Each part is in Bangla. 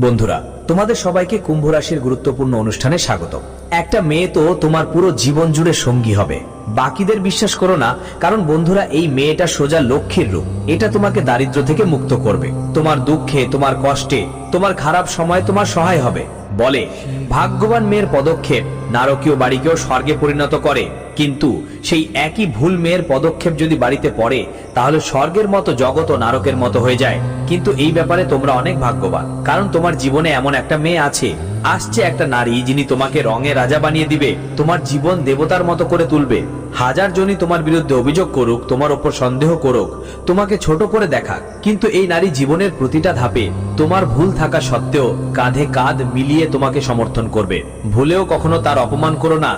বন্ধুরা, তোমাদের সবাইকে কুম্ভ রাশির গুরুত্বপূর্ণ অনুষ্ঠানে স্বাগত। একটা মেয়ে তো তোমার পুরো জীবন জুড়ে সঙ্গী হবে, বাকিদের বিশ্বাস করো না। কারণ বন্ধুরা, এই মেয়েটা সোজা লক্ষ্মীর রূপ। এটা তোমাকে দারিদ্র্য থেকে মুক্ত করবে, তোমার দুঃখে, তোমার কষ্টে, তোমার খারাপ সময় তোমার সহায় হবে। বলে ভাগ্যবান মেয়ের পদক্ষেপ নারকীয় বাড়িকেও স্বর্গে পরিণত করে, কিন্তু সেই একই ভুল মেয়ের পদক্ষেপ যদি বাড়িতে পড়ে তাহলে স্বর্গের মতো জগৎ ও নারকের মতো হয়ে যায়। কিন্তু এই ব্যাপারে তোমরা অনেক ভাগ্যবান, কারণ তোমার জীবনে এমন একটা মেয়ে আছে, আসছে একটা নারী যিনি তোমাকে রঙে রাজা বানিয়ে দিবে, তোমার জীবন দেবতার মতো করে তুলবে। হাজার জনই তোমার বিরুদ্ধে অভিযোগ করুক, তোমার ওপর সন্দেহ করুক, তোমাকে ছোট করে দেখাক, কিন্তু এই নারী জীবনের প্রতিটা ধাপে তোমার ভুল থাকা সত্ত্বেও কাঁধে কাঁধ মিলিয়ে তোমাকে সমর্থন করবে। ভুলেও কখনো তার অপমান করো না,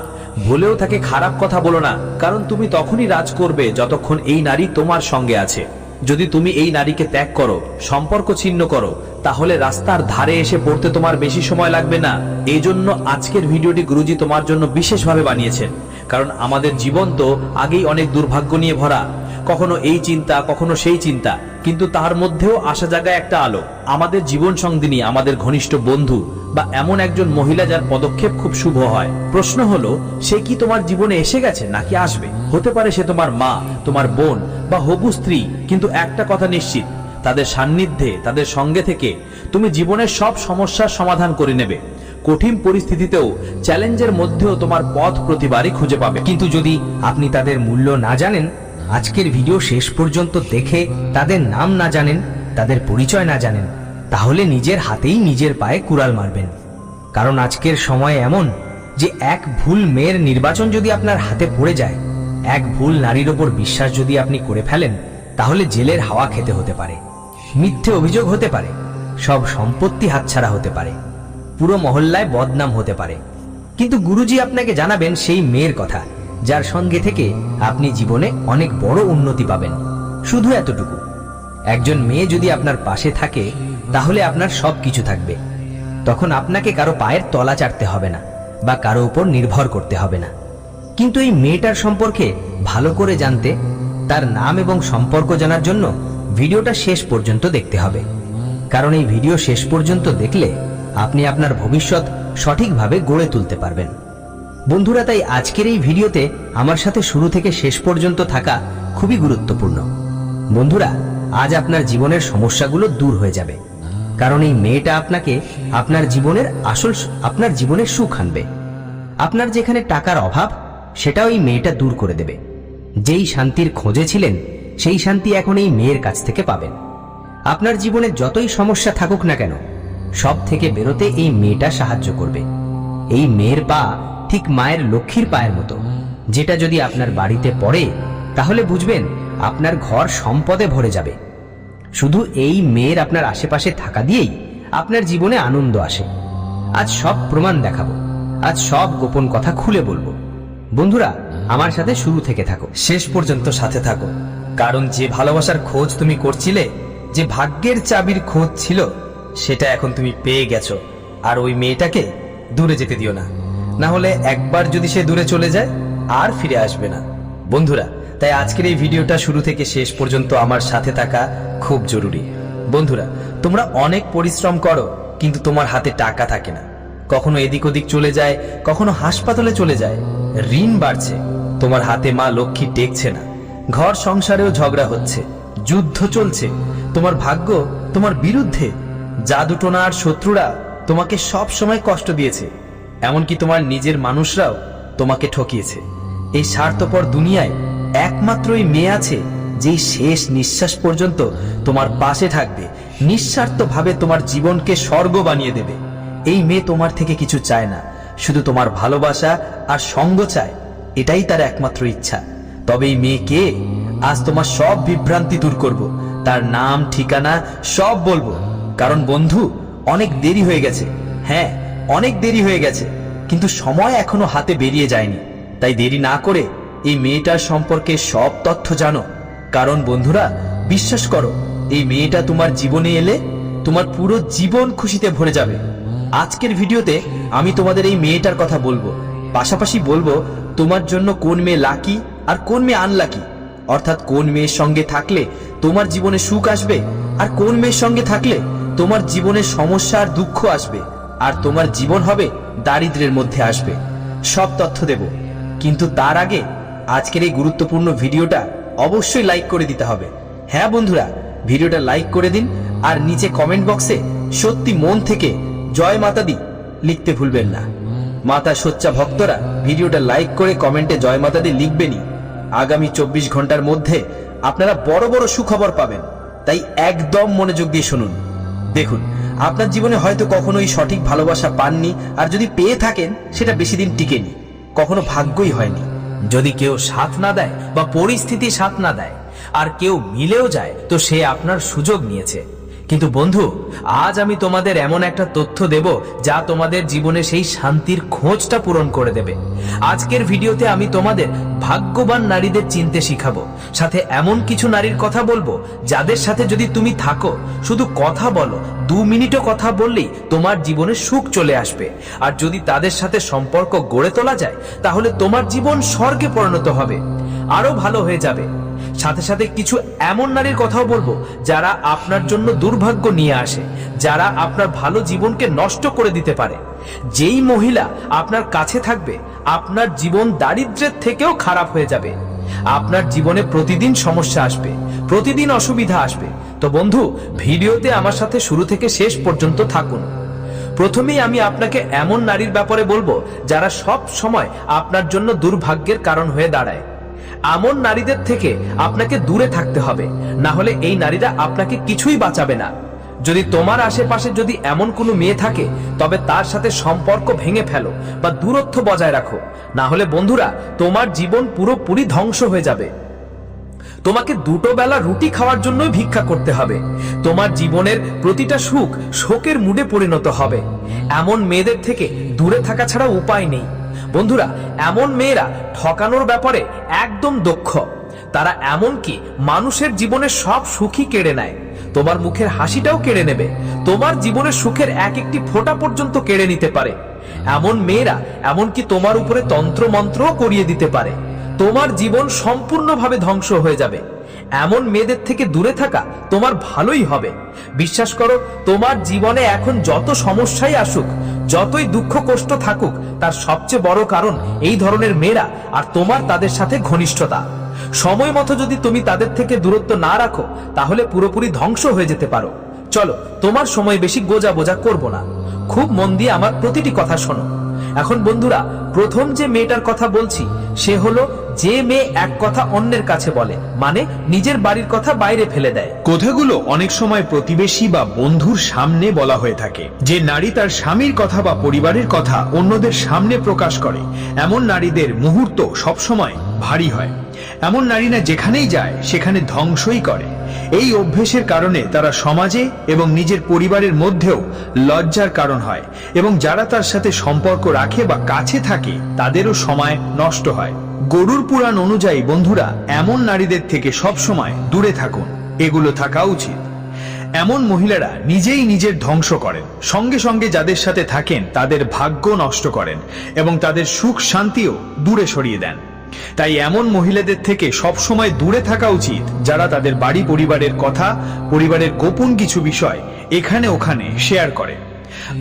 ভুলেও তাকে খারাপ কথা বলো না, কারণ তুমি তখনই রাজ করবে যতক্ষণ এই নারী তোমার সঙ্গে আছে। যদি তুমি এই নারীকে ত্যাগ করো, সম্পর্ক ছিন্ন করো, তাহলে রাস্তার ধারে এসে পড়তে তোমার বেশি সময় লাগবে না। এই জন্য আজকের ভিডিওটি গুরুজি তোমার জন্য বিশেষভাবে বানিয়েছেন, কারণ আমাদের জীবন তো আগেই অনেক দুর্ভাগ্য নিয়ে ভরা, কখনো এই চিন্তা, কখনো সেই চিন্তা, কিন্তু তার মধ্যেও আসা জায়গায় একটা আলো। আমাদের জীবন সঙ্গিনী, আমাদের ঘনিষ্ঠ বন্ধু বা এমন একজন মহিলা যার পদক্ষেপ খুব শুভ হয়। প্রশ্ন হলো, সে কি তোমার জীবনে এসে গেছে নাকি আসবে? হতে পারে সে তোমার মা, তোমার বোন বা হবু স্ত্রী, কিন্তু একটা কথা নিশ্চিত, তাদের সান্নিধ্যে, তাদের সঙ্গে থেকে তুমি জীবনের সব সমস্যার সমাধান করে নেবে। কঠিন পরিস্থিতিতেও, চ্যালেঞ্জের মধ্যেও তোমার পথ প্রতিবারই খুঁজে পাবে। কিন্তু যদি আপনি তাদের মূল্য না জানেন, আজকের ভিডিও শেষ পর্যন্ত দেখে তাদের নাম না জানেন, তাদের পরিচয় না জানেন, তাহলে নিজের হাতেই নিজের পায়ে কুড়াল মারবেন। কারণ আজকের সময় এমন যে এক ভুল মেয়ের নির্বাচন যদি আপনার হাতে পড়ে যায়, এক ভুল নারীর ওপর বিশ্বাস যদি আপনি করে ফেলেন, তাহলে জেলের হাওয়া খেতে হতে পারে, মিথ্যে অভিযোগ হতে পারে, সব সম্পত্তি হাতছাড়া হতে পারে, পুরো মহল্লায় বদনাম হতে পারে। কিন্তু গুরুজি আপনাকে জানাবেন সেই মেয়ের কথা, যার সঙ্গে থেকে আপনি জীবনে অনেক বড় উন্নতি পাবেন। শুধু এতটুকু, একজন মেয়ে যদি আপনার পাশে থাকে তাহলে আপনার সব কিছু থাকবে। তখন আপনাকে কারো পায়ের তলা চাটতে হবে না বা কারো উপর নির্ভর করতে হবে না। কিন্তু এই মেয়েটার সম্পর্কে ভালো করে জানতে, তার নাম এবং সম্পর্ক জানার জন্য ভিডিওটা শেষ পর্যন্ত দেখতে হবে। কারণ এই ভিডিও শেষ পর্যন্ত দেখলে আপনি আপনার ভবিষ্যৎ সঠিকভাবে গড়ে তুলতে পারবেন। বন্ধুরা, তাই আজকের এই ভিডিওতে আমার সাথে শুরু থেকে শেষ পর্যন্ত থাকা খুবই গুরুত্বপূর্ণ। বন্ধুরা, আজ আপনার জীবনের সমস্যাগুলো দূর হয়ে যাবে, কারণ এই মেয়েটা আপনাকে আপনার জীবনের সুখ আনবে। আপনার যেখানে টাকার অভাব, সেটাও এই মেয়েটা দূর করে দেবে। যেই শান্তির খোঁজে ছিলেন, সেই শান্তি এখন এই মেয়ের কাছ থেকে পাবেন। আপনার জীবনে যতই সমস্যা থাকুক না কেন, সব থেকে বেরোতে এই মেয়েটা সাহায্য করবে। এই মেয়ের পা ঠিক মায়ের লক্ষ্মীর পায়ের মতো, যেটা যদি আপনার বাড়িতে পড়ে তাহলে বুঝবেন আপনার ঘর সম্পদে ভরে যাবে। শুধু এই মেয়ের আপনার আশেপাশে থাকা দিয়েই আপনার জীবনে আনন্দ আসে। আজ সব প্রমাণ দেখাবো, আজ সব গোপন কথা খুলে বলবো। বন্ধুরা, আমার সাথে শুরু থেকে থাকো, শেষ পর্যন্ত সাথে থাকো, কারণ যে ভালোবাসার খোঁজ তুমি করছিলে, যে ভাগ্যের চাবির খোঁজ ছিল, সেটা এখন তুমি পেয়ে গেছো। আর ওই মেয়েটাকে দূরে যেতে দিও না, না হলে একবার যদি সে দূরে চলে যায় আর ফিরে আসবে না। বন্ধুরা, তাই আজকের এই ভিডিওটা শুরু থেকে শেষ পর্যন্ত আমার সাথে থাকা খুব জরুরি। বন্ধুরা, তোমরা অনেক পরিশ্রম করো, কিন্তু তোমার হাতে টাকা থাকে না, কখনো এদিক ওদিক চলে যায়, কখনো হাসপাতালে চলে যায়, ঋণ বাড়ছে, তোমার হাতে মা লক্ষ্মী টেকছে না, ঘর সংসারেও ঝগড়া হচ্ছে, যুদ্ধ চলছে, তোমার ভাগ্য তোমার বিরুদ্ধে, জাদুটোনার শত্রুরা তোমাকে সব সময় কষ্ট দিয়েছে, এমনকি তোমার নিজের মানুষরাও তোমাকে ঠকিয়েছে। এই স্বার্থপর দুনিয়ায় একমাত্র এই মেয়ে আছে, যেই শেষ নিঃশ্বাস পর্যন্ত তোমার পাশে থাকবে, নিঃস্বার্থভাবে তোমার জীবনকে স্বর্গ বানিয়ে দেবে। এই মেয়ে তোমার থেকে কিছু চায় না, শুধু তোমার ভালোবাসা আর সঙ্গ চায়, এটাই তার একমাত্র ইচ্ছা। তবে এই মেয়ে কে? আজ তোমার সব বিভ্রান্তি দূর করব, তার নাম, ঠিকানা সব বলবো। কারণ বন্ধু, অনেক দেরি হয়ে গেছে, হ্যাঁ অনেক দেরি হয়ে গেছে, কিন্তু সময় এখনো হাতে বেরিয়ে যায়নি। তাই দেরি না করে এই মেয়েটার সম্পর্কে সব তথ্য জানো। কারণ বন্ধুরা, বিশ্বাস করো, এই মেয়েটা তোমার জীবনে এলে তোমার পুরো জীবন খুশিতে ভরে যাবে। আজকের ভিডিওতে আমি তোমাদের এই মেয়েটার কথা বলবো, পাশাপাশি বলবো তোমার জন্য কোন মেয়ে লাকি আর কোন মেয়ে আনলাকি, অর্থাৎ কোন মেয়ের সঙ্গে থাকলে তোমার জীবনে সুখ আসবে আর কোন মেয়ের সঙ্গে থাকলে তোমার জীবনে সমস্যা আর দুঃখ আসবে, আর তোমার জীবন হবে দারিদ্র্যের মধ্যে আসবে। সব তথ্য দেব, কিন্তু তার আগে আজকের এই গুরুত্বপূর্ণ ভিডিওটা অবশ্যই লাইক করে দিতে হবে। হ্যাঁ বন্ধুরা, ভিডিওটা লাইক করে দিন, আর নিচে কমেন্ট বক্সে সত্যি মন থেকে জয় মাতা দি লিখতে ভুলবেন না। মাতা সোচ্চা ভক্তরা ভিডিওটা লাইক করে কমেন্টে জয় মাতা দি লিখবেনই। আগামী 24 ঘন্টার মধ্যে আপনারা বড় বড় সুখবর পাবেন, তাই একদম মনোযোগ দিয়ে শুনুন। দেখুন, আপনার জীবনে হয়তো কখনোই সঠিক ভালোবাসা পাননি, আর যদি পেয়ে থাকেন সেটা বেশি দিন টিকেনি, কখনো ভাগ্যই হয়নি। যদি কেউ সাথ না দেয় বা পরিস্থিতি সাথ না দেয়, আর কেউ মিলেও যায়, তো সে আপনার সুযোগ নিয়েছে। কিন্তু বন্ধু, আজ আমি তোমাদের এমন একটা তথ্য দেব যা তোমাদের জীবনে সেই শান্তির খোঁজটা পূরণ করে দেবে। আজকের ভিডিওতে আমি তোমাদের ভাগ্যবান নারীদের চিনতে শিখাবো, সাথে এমন কিছু নারীর কথা বলবো যাদের সাথে যদি তুমি থাকো, শুধু কথা বলো, 2 মিনিটও কথা বললেই তোমার জীবনে সুখ চলে আসবে। আর যদি তাদের সাথে সম্পর্ক গড়ে তোলা যায়, তাহলে তোমার জীবন স্বর্গে পরিণত হবে, আরো ভালো হয়ে যাবে। সাথে সাথে কিছু এমন নারীর কথাও বলবো যারা আপনার জন্য দুর্ভাগ্য নিয়ে আসে, যারা আপনার ভালো জীবনকে নষ্ট করে দিতে পারে। যেই মহিলা আপনার কাছে থাকবে, আপনার জীবন দারিদ্র্যের থেকেও খারাপ হয়ে যাবে। আপনার জীবনে প্রতিদিন সমস্যা আসবে, প্রতিদিন অসুবিধা আসবে। তো বন্ধু, ভিডিওতে আমার সাথে শুরু থেকে শেষ পর্যন্ত থাকুন। প্রথমেই আমি আপনাকে এমন নারীর ব্যাপারে বলবো যারা সব সময় আপনার জন্য দুর্ভাগ্যের কারণ হয়ে দাঁড়ায়। এমন নারীদের থেকে আপনাকে দূরে থাকতে হবে, না হলে এই নারীরা আপনাকে কিছুই বাঁচাবে না। যদি তোমার আশেপাশে যদি এমন কোনো মেয়ে থাকে, তবে তার সাথে সম্পর্ক ভেঙে ফেলো বা দূরত্ব বজায় রাখো, না হলে বন্ধুরা তোমার জীবন পুরোপুরি ধ্বংস হয়ে যাবে। তোমাকে 2 বেলা রুটি খাওয়ার জন্যই ভিক্ষা করতে হবে। তোমার জীবনের প্রতিটা সুখ শোকের মুডে পরিণত হবে। এমন মেয়েদের থেকে দূরে থাকা ছাড়া উপায় নেই। বন্ধুরা, এমন মেয়েরা ঠকানোর ব্যাপারে একদম দক্ষ। তারা এমনকি মানুষের জীবনের সব সুখই কেড়ে নেয়, তোমার মুখের হাসিটাও কেড়ে নেবে, তোমার জীবনের সুখের এক একটি ফোঁটা পর্যন্ত কেড়ে নিতে পারে। এমন মেয়েরা এমনকি তোমার উপরে তন্ত্র মন্ত্রও করিয়ে দিতে পারে, তোমার জীবন সম্পূর্ণভাবে ধ্বংস হয়ে যাবে। এমন মেয়েদের থেকে দূরে থাকা তোমার ভালোই হবে। বিশ্বাস করো, তোমার জীবনে এখন যত সমস্যাই আসুক, যতই দুঃখ কষ্ট থাকুক, তার সবচেয়ে বড় কারণ এই ধরনের মেয়েরা আর তোমার তাদের সাথে ঘনিষ্ঠতা। সময় মতো যদি তুমি তাদের থেকে দূরত্ব না রাখো, তাহলে পুরোপুরি ধ্বংস হয়ে যেতে পারো। চলো, তোমার সময় বেশি গোজা বোজা করব না, খুব মন দিয়ে আমার প্রতিটি কথা শোনো। এখন বন্ধুরা, প্রথম যে মেয়েটার কথা বলছি, সে হলো যে মেয়ে এক কথা অন্যের কাছে বলে, মানে নিজের বাড়ির কথা বাইরে ফেলে দেয়। কথাগুলো অনেক সময় প্রতিবেশী বা বন্ধুর সামনে বলা হয়ে থাকে। যে নারী তার স্বামীর কথা বা পরিবারের কথা অন্যদের সামনে প্রকাশ করে, এমন নারীদের মুহূর্ত সবসময় ভারী হয়। এমন নারীরা যেখানেই যায় সেখানে ধ্বংসই করে। এই অভ্যেসের কারণে তারা সমাজে এবং নিজের পরিবারের মধ্যেও লজ্জার কারণ হয়, এবং যারা তার সাথে সম্পর্ক রাখে বা কাছে থাকে তাদেরও সময় নষ্ট হয়। গরুর পুরাণ অনুযায়ী বন্ধুরা, এমন নারীদের থেকে সব সময় দূরে থাকুন, এগুলো থাকা উচিত। এমন মহিলারা নিজেই নিজের ধ্বংস করেন, সঙ্গে সঙ্গে যাদের সাথে থাকেন তাদের ভাগ্য নষ্ট করেন এবং তাদের সুখ শান্তিও দূরে সরিয়ে দেন। তাই এমন মহিলাদের থেকে সব সময় দূরে থাকা উচিত যারা তাদের বাড়ি পরিবারের কথা, পরিবারের গোপন কিছু বিষয় এখানে ওখানে শেয়ার করে।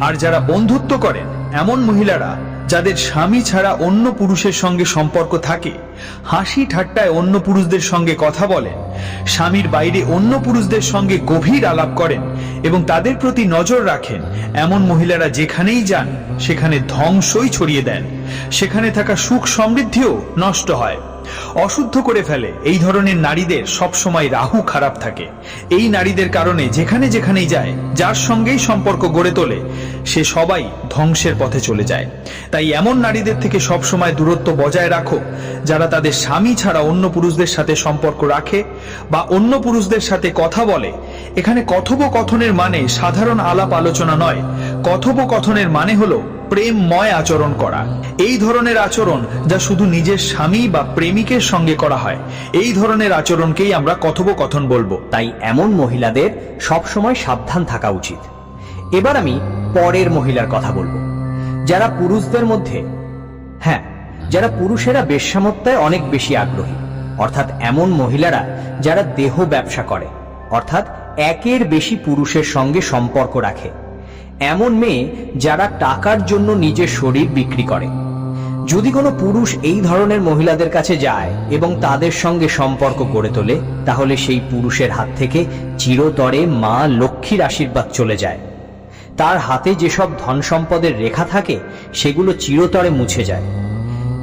আর যারা বন্ধুত্ব করেন, এমন মহিলারা যাদের স্বামী ছাড়া অন্য পুরুষের সঙ্গে সম্পর্ক থাকে, হাসি ঠাট্টায় অন্য পুরুষদের সঙ্গে কথা বলেন, স্বামীর বাইরে অন্য পুরুষদের সঙ্গে গভীর আলাপ করেন এবং তাদের প্রতি নজর রাখেন, এমন মহিলারা যেখানেই যান সেখানে ধ্বংসই ছড়িয়ে দেন। সেখানে থাকা সুখ সমৃদ্ধিও নষ্ট হয়, অশুদ্ধ করে ফেলে। এই ধরনের নারীদের সব সময় রাহু খারাপ থাকে। এই নারীদের কারণে যেখানে যেখানেই যায়, যার সঙ্গেই সম্পর্ক গড়ে তোলে, সে সবাই ধ্বংসের পথে চলে যায়। তাই এমন নারীদের থেকে সব সময় দূরত্ব বজায় রাখো যারা তাদের স্বামী ছাড়া অন্য পুরুষদের সাথে সম্পর্ক রাখে বা অন্য পুরুষদের সাথে কথা বলে। এখানে কথোপকথনের মানে সাধারণ আলাপ আলোচনা নয়। কথোপকথনের মানে হলো প্রেমময় আচরণ করা। এই ধরনের আচরণ যা শুধু নিজের স্বামী বা প্রেমিকের সঙ্গে করা হয়, এই ধরনের আচরণকেই আমরা কথোপকথন বলবো। তাই এমন মহিলাদের সব সময় সাবধান থাকা উচিত। এবার আমি পরের মহিলার কথা বলবো, যারা পুরুষদের মধ্যে, হ্যাঁ, যারা পুরুষেরা বেশ্যামত্তায় অনেক বেশি আগ্রহী, অর্থাৎ এমন মহিলারা যারা দেহ ব্যবসা করে, অর্থাৎ একের বেশি পুরুষের সঙ্গে সম্পর্ক রাখে, এমন মেয়ে যারা টাকার জন্য নিজের শরীর বিক্রি করে। যদি কোনো পুরুষ এই ধরনের মহিলাদের কাছে যায় এবং তাদের সঙ্গে সম্পর্ক গড়ে তোলে, তাহলে সেই পুরুষের হাত থেকে চিরতরে মা লক্ষ্মীর আশীর্বাদ চলে যায়। তার হাতে যেসব ধন সম্পদের রেখা থাকে সেগুলো চিরতরে মুছে যায়।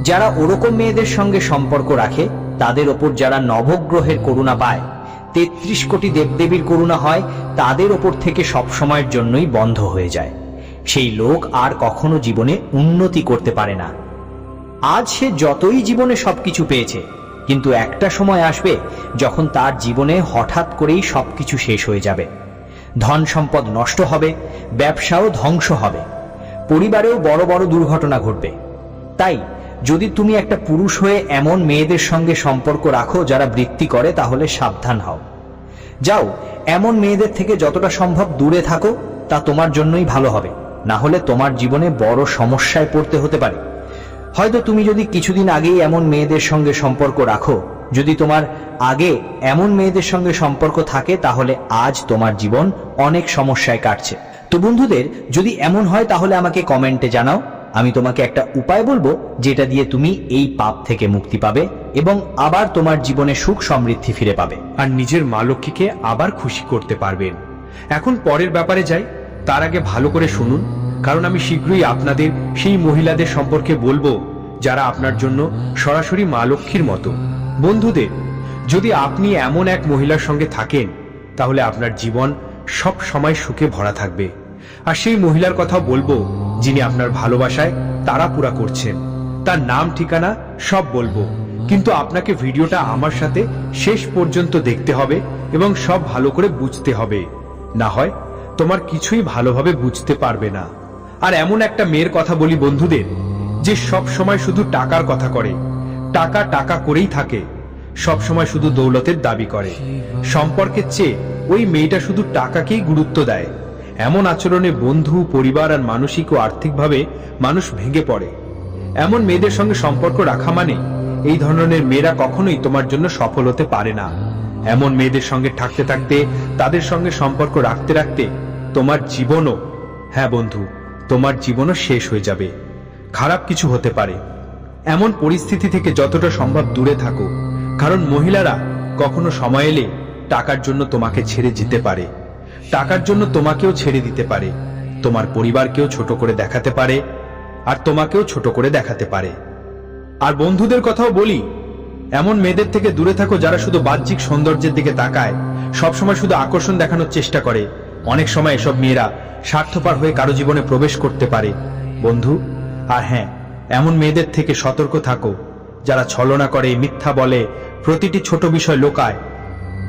যারা ওরকম মেয়েদের সঙ্গে সম্পর্ক রাখে তাদের ওপর যারা নবগ্রহের করুণা পায়, 33 কোটি দেবদেবীর করুণা হয়, তাদের ওপর থেকে সবসময়ের জন্যই বন্ধ হয়ে যায়। সেই লোক আর কখনো জীবনে উন্নতি করতে পারে না। আজ সে যতই জীবনে সবকিছু পেয়েছে, কিন্তু একটা সময় আসবে যখন তার জীবনে হঠাৎ করেই সবকিছু শেষ হয়ে যাবে। ধন সম্পদ নষ্ট হবে, ব্যবসাও ধ্বংস হবে, পরিবারেও বড় বড় দুর্ঘটনা ঘটবে। তাই যদি তুমি একটা পুরুষ হয়ে এমন মেয়েদের সঙ্গে সম্পর্ক রাখো যারা বৃত্তি করে, তাহলে সাবধান হও। যাও, এমন মেয়েদের থেকে যতটা সম্ভব দূরে থাকো, তা তোমার জন্যই ভালো হবে। না হলে তোমার জীবনে বড় সমস্যায় পড়তে হতে পারে। হয়তো তুমি যদি কিছুদিন আগেই এমন মেয়েদের সঙ্গে সম্পর্ক রাখো, যদি তোমার আগে এমন মেয়েদের সঙ্গে সম্পর্ক থাকে, তাহলে আজ তোমার জীবন অনেক সমস্যায় কাটছে। তো বন্ধুদের, যদি এমন হয় তাহলে আমাকে কমেন্টে জানাও। আমি তোমাকে একটা উপায় বলবো যেটা দিয়ে তুমি এই পাপ থেকে মুক্তি পাবে এবং আবার তোমার জীবনে সুখ সমৃদ্ধি ফিরে পাবে। আর নিজের মা লক্ষ্মীকে আবার খুশি করতে পারবেন। এখন পরের ব্যাপারে যাই, তার আগে ভালো করে শুনুন, কারণ আমি শীঘ্রই আপনাদের সেই মহিলাদের সম্পর্কে বলবো যারা আপনার জন্য সরাসরি মা লক্ষ্মীর মতো। বন্ধুদের, যদি আপনি এমন এক মহিলার সঙ্গে থাকেন, তাহলে আপনার জীবন সব সময় সুখে ভরা থাকবে। আর সেই মহিলার কথা বলবো যিনি আপনার ভালোবাসায় তাড়াহুড়া করছেন। তার নাম ঠিকানা সব বলবো, কিন্তু আপনাকে ভিডিওটা আমার সাথে শেষ পর্যন্ত দেখতে হবে এবং সব ভালো করে বুঝতে হবে, না হয় তোমার কিছুই ভালোভাবে বুঝতে পারবে না। আর এমন একটা মেয়ের কথা বলি বন্ধুদের, যে সব সময় শুধু টাকার কথা করে, টাকা টাকা করেই থাকে, সব সময় শুধু দৌলতের দাবি করে। সম্পর্কের চেয়ে ওই মেয়েটা শুধু টাকাকেই গুরুত্ব দেয়। এমন আচরণে বন্ধু, পরিবার আর মানসিক ও আর্থিকভাবে মানুষ ভেঙে পড়ে। এমন মেয়েদের সঙ্গে সম্পর্ক রাখা মানে এই ধরনের মেয়েরা কখনোই তোমার জন্য সফল হতে পারে না। এমন মেয়েদের সঙ্গে থাকতে থাকতে, তাদের সঙ্গে সম্পর্ক রাখতে রাখতে তোমার জীবনও, হ্যাঁ বন্ধু, তোমার জীবনও শেষ হয়ে যাবে। খারাপ কিছু হতে পারে। এমন পরিস্থিতি থেকে যতটা সম্ভব দূরে থাকো, কারণ মহিলারা কখনো সময় এলে টাকার জন্য তোমাকে ছেড়ে যেতে পারে, টাকার জন্য তোমাকেও ছেড়ে দিতে পারে, তোমার পরিবারকেও ছোট করে দেখাতে পারে, আর তোমাকেও ছোট করে দেখাতে পারে। আর বন্ধুদের কথাও বলি, এমন মেয়েদের থেকে দূরে থাকো যারা শুধু বাহ্যিক সৌন্দর্যের দিকে তাকায়, সবসময় শুধু আকর্ষণ দেখানোর চেষ্টা করে। অনেক সময় এসব মেয়েরা স্বার্থপর হয়ে কারো জীবনে প্রবেশ করতে পারে বন্ধু। আর হ্যাঁ, এমন মেয়েদের থেকে সতর্ক থাকো যারা ছলনা করে, মিথ্যা বলে, প্রতিটি ছোট বিষয় লোকায়,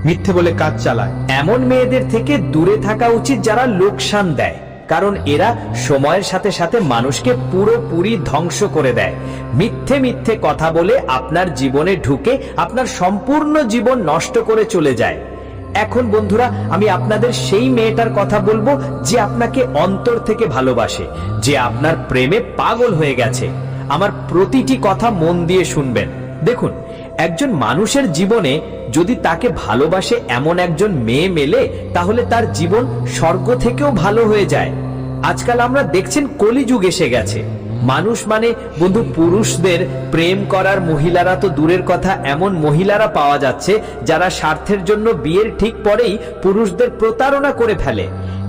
মিথ্যে বলে কাজ চালায়। এমন মেয়েদের থেকে দূরে থাকা উচিত যারা লোকসান দেয়, কারণ এরা সময়ের সাথে সাথে মানুষকে পুরোপুরি ধ্বংস করে দেয়। মিথ্যে মিথ্যে কথা বলে আপনার জীবনে ঢুকে আপনার সম্পূর্ণ জীবন নষ্ট করে চলে যায়। এখন বন্ধুরা, আমি আপনাদের সেই মেয়েটার কথা বলবো যে আপনাকে অন্তর থেকে ভালোবাসে, যে আপনার প্রেমে পাগল হয়ে গেছে। আমার প্রতিটি কথা মন দিয়ে শুনবেন। দেখুন, একজন মানুষের জীবনে যদি তাকে ভালোবাসে এমন একজন মেয়ে মেলে, তাহলে তার জীবন স্বর্গ থেকেও ভালো হয়ে যায়। আজকাল আমরা দেখছেন কলিযুগ এসে গেছে। মানুষ মানে বন্ধু, পুরুষদের প্রেম করার মহিলারা তো দূরের কথা, এমন মহিলারা পাওয়া যাচ্ছে যারা স্বার্থের জন্য বিয়ের ঠিক পরেই পুরুষদের প্রতারণা করে ফেলে,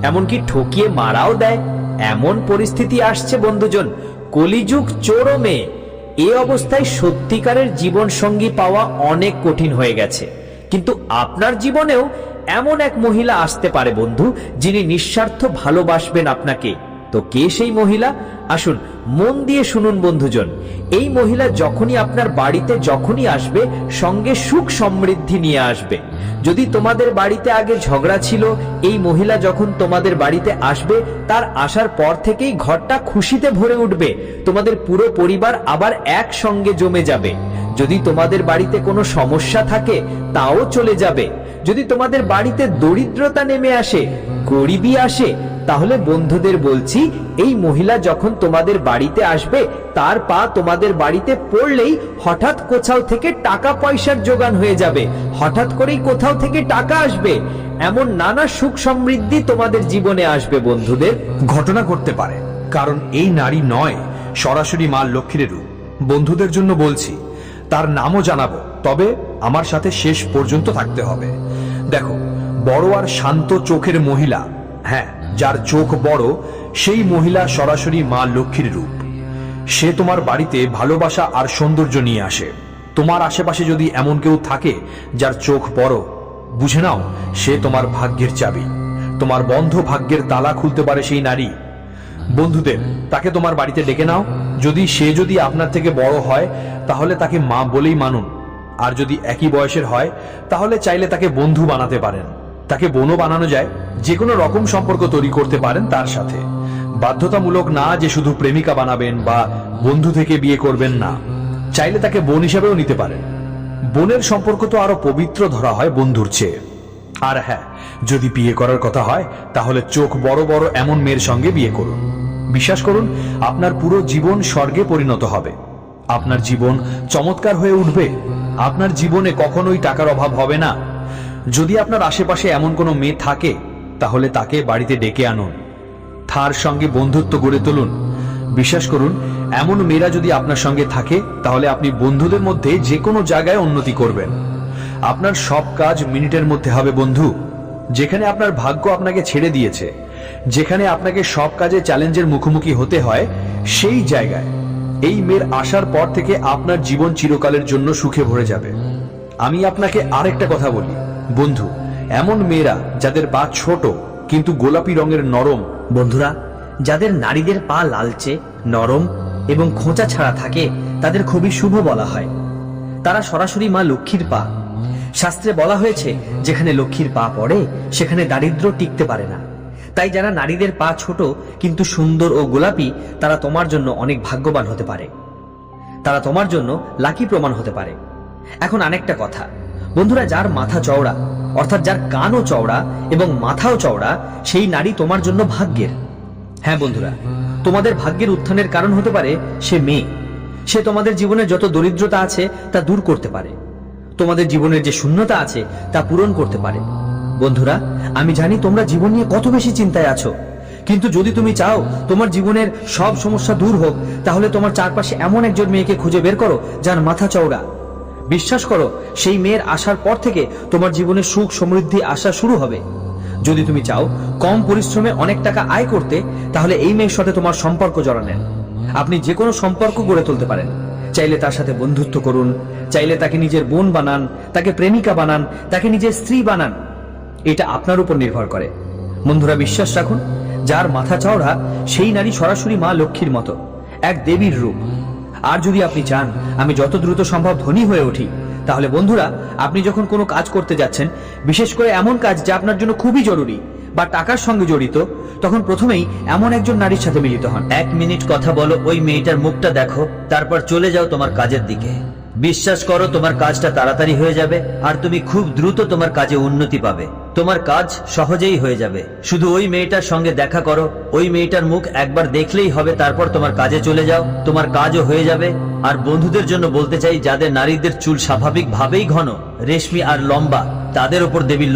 এমনকি ঠকিয়ে মারাও দেয়। এমন পরিস্থিতি আসছে বন্ধুজন, কলিযুগ চরমে। এই অবস্থায় সত্যিকারের জীবন সঙ্গী পাওয়া অনেক কঠিন হয়ে গেছে। কিন্তু আপনার জীবনেও এমন এক মহিলা আসতে পারে বন্ধু, যিনি নিঃস্বার্থ ভালোবাসবেন আপনাকে। তো কে সেই মহিলা? আসুন মন দিয়ে শুনুন বন্ধুজন। এই মহিলা যখনই আপনার বাড়িতে যখনই আসবে, সঙ্গে সুখ সমৃদ্ধি নিয়ে আসবে। যদি তোমাদের বাড়িতে আগে ঝগড়া ছিল, এই মহিলা যখন তোমাদের বাড়িতে আসবে, তার আসার পর থেকেই ঘরটা খুশিতে ভরে উঠবে। তোমাদের পুরো পরিবার আবার একসঙ্গে জমে যাবে। যদি তোমাদের বাড়িতে কোনো সমস্যা থাকে, তাও চলে যাবে। যদি তোমাদের বাড়িতে দরিদ্রতা নেমে আসে, গরিবি আসে, তাহলে বন্ধুদের বলছি, এই মহিলা যখন তোমাদের বাড়িতে আসবে, তার পা তোমাদের বাড়িতে পড়লেই হঠাৎ কোথাও থেকে টাকা পয়সার জোগান হয়ে যাবে। হঠাৎ করেই কোথাও থেকে টাকা আসবে। এমন নানা সুখ সমৃদ্ধি তোমাদের জীবনে আসবে বন্ধুদের। ঘটনা ঘটতে পারে, কারণ এই নারী নয় সরাসরি মা লক্ষ্মীর রূপ। বন্ধুদের জন্য বলছি, তার নামও জানাবো, তবে আমার সাথে শেষ পর্যন্ত থাকতে হবে। দেখো, বড় আর শান্ত চোখের মহিলা, হ্যাঁ, যার চোখ বড়, সেই মহিলা সরাসরি মা লক্ষ্মীর রূপ। সে তোমার বাড়িতে ভালোবাসা আর সৌন্দর্য নিয়ে আসে। তোমার আশেপাশে যদি এমন কেউ থাকে যার চোখ বড়, বুঝে নাও সে তোমার ভাগ্যের চাবি। তোমার বন্ধ ভাগ্যের তালা খুলতে পারে সেই নারী। বন্ধুদের, তাকে তোমার বাড়িতে ডেকে নাও। যদি আপনার থেকে বড় হয় তাহলে তাকে মা বলেই মানুন, আর যদি একই বয়সের হয় তাহলে চাইলে তাকে বন্ধু বানাতে পারেন। তাকে বোনও বানানো যায়, যে কোনো রকম সম্পর্ক তৈরি করতে পারেন তার সাথে। বাধ্যতামূলক না যে শুধু প্রেমিকা বানাবেন বা বন্ধু থেকে বিয়ে করবেন, না, চাইলে তাকে বোন হিসেবেও নিতে পারেন। বোনের সম্পর্ক তো আরো পবিত্র ধরা হয় বন্ধুর চেয়ে। আর হ্যাঁ, যদি বিয়ে করার কথা হয় তাহলে চোখ বড় বড় এমন মেয়ের সঙ্গে বিয়ে করুন। বিশ্বাস করুন, আপনার পুরো জীবন স্বর্গে পরিণত হবে। আপনার জীবন চমৎকার হয়ে উঠবে। আপনার জীবনে কখনোই টাকার অভাব হবে না। যদি আপনার আশেপাশে এমন কোনো মেয়ে থাকে তাহলে তাকে বাড়িতে ডেকে আনুন, তার সঙ্গে বন্ধুত্ব গড়ে তুলুন। বিশ্বাস করুন, এমন মেয়েরা যদি আপনার সঙ্গে থাকে তাহলে আপনি বন্ধুদের মধ্যে যে কোনো জায়গায় উন্নতি করবেন। আপনার সব কাজ মিনিটের মধ্যে হবে বন্ধু। যেখানে আপনার ভাগ্য আপনাকে ছেড়ে দিয়েছে, যেখানে আপনাকে সব কাজে চ্যালেঞ্জের মুখোমুখি হতে হয়, সেই জায়গায় এই মেয়ের আসার পর থেকে আপনার জীবন চিরকালের জন্য সুখে ভরে যাবে। আমি আপনাকে আরেকটা কথা বলি বন্ধু, এমন মেয়েরা যাদের পা ছোট কিন্তু গোলাপি রঙের নরম, বন্ধুরা, যাদের নারীদের পা লালচে, নরম এবং খোঁচা ছাড়া থাকে তাদের খুবই শুভ বলা হয়। তারা সরাসরি মা লক্ষ্মীর পা। শাস্ত্রে বলা হয়েছে, যেখানে লক্ষ্মীর পা পড়ে সেখানে দারিদ্র্য টিকতে পারে না। তাই যারা নারীদের পা ছোট কিন্তু সুন্দর ও গোলাপি, তারা তোমার জন্য অনেক ভাগ্যবান হতে পারে। তারা তোমার জন্য লাকি প্রমাণ হতে পারে। এখন আরেকটা কথা বন্ধুরা, যার মাথা চওড়া, অর্থাৎ যার কানও চওড়া এবং মাথাও চওড়া, সেই নারী তোমার জন্য ভাগ্যের। হ্যাঁ বন্ধুরা, তোমাদের ভাগ্যের উত্থানের কারণ হতে পারে সে মেয়ে। সে তোমাদের জীবনে যত দরিদ্রতা আছে তা দূর করতে পারে। তোমাদের জীবনের যে শূন্যতা আছে তা পূরণ করতে পারে। বন্ধুরা, আমি জানি তোমরা জীবন নিয়ে কত বেশি চিন্তায় আছো, কিন্তু যদি তুমি চাও তোমার জীবনের সব সমস্যা দূর হোক, তাহলে তোমার চারপাশে এমন একজন মেয়েকে খুঁজে বের করো যার মাথা চওড়া। বিশ্বাস করো, সেই মেয়ের আসার পর থেকে তোমার জীবনে সুখ সমৃদ্ধি আসা শুরু হবে। যদি তুমি চাও কম পরিশ্রমে অনেক টাকা আয় করতে, তাহলে এই মেয়ের সাথে তোমার সম্পর্ক জড়া নেন। আপনি যে কোনো সম্পর্ক গড়ে তুলতে পারেন। চাইলে তার সাথে বন্ধুত্ব করুন, চাইলে তাকে নিজের বোন বানান, তাকে প্রেমিকা বানান, তাকে নিজের স্ত্রী বানান। এটা আপনার উপর নির্ভর করে। বন্ধুরা, বিশ্বাস রাখুন, যার মাথা চওড়া সেই নারী সরাসরি মা লক্ষ্মীর মতো, এক দেবীর রূপ। আর যদি আপনি চান আমি যত দ্রুত সম্ভব ধনী হয়ে উঠি, তাহলে বন্ধুরা, আপনি যখন কোনো কাজ করতে যাচ্ছেন, বিশেষ করে এমন কাজ যা আপনার জন্য খুবই জরুরি বা টাকার সঙ্গে জড়িত, তখন প্রথমেই এমন একজন নারীর সাথে মিলিত হন। 1 মিনিট কথা বলো, ওই মেয়েটার মুখটা দেখো, তারপর চলে যাও তোমার কাজের দিকে। বিশ্বাস করো, তোমার কাজটা তাড়াতাড়ি হয়ে যাবে আর তুমি খুব দ্রুত তোমার কাজে উন্নতি পাবে। তোমার কাজ সহজেই হয়ে যাবে। শুধু ওই মেয়েটার সঙ্গে দেখা করো, ওই মেয়েটার মুখ একবার দেখলেই হবে, তারপর তোমার কাজে চলে যাও, তোমার কাজও হয়ে যাবে। আর বন্ধুদের জন্য বলতে চাই, যাদের নারীদের চুল স্বাভাবিকভাবেই ঘন, রেশমি আর লম্বা, তাদের উপর দেবীর